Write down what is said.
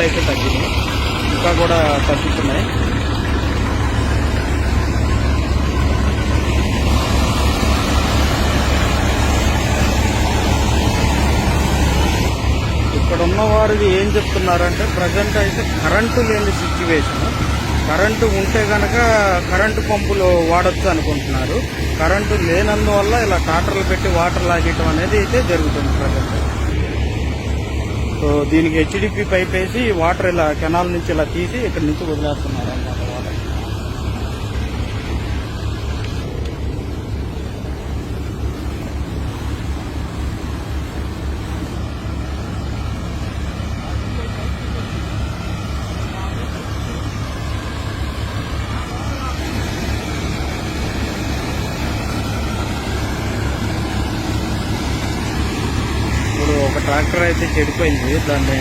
అయితే తగ్గింది, ఇంకా కూడా తగ్గుతున్నాయి. ఇక్కడ ఉన్న వారికి ఏం చెప్తున్నారంటే ప్రజెంట్ అయితే కరెంటు లేని సిచ్యువేషన్. కరెంటు ఉంటే కనుక కరెంటు పంపులు వాడచ్చు అనుకుంటున్నారు. కరెంటు లేనందువల్ల ఇలా టాటర్లు పెట్టి వాటర్ లాగేయటం అనేది అయితే జరుగుతుంది ప్రజెంట్. సో దీనికి హెచ్డిపి పైప్ వేసి వాటర్ ఇలా కెనాల్ నుంచి ఇలా తీసి ఇక్కడ నుంచి వదిలేస్తున్నారు అన్నమాట వాటర్. ఇప్పుడు ఒక ట్రాక్టర్ అయితే చెడిపోయింది, దాన్ని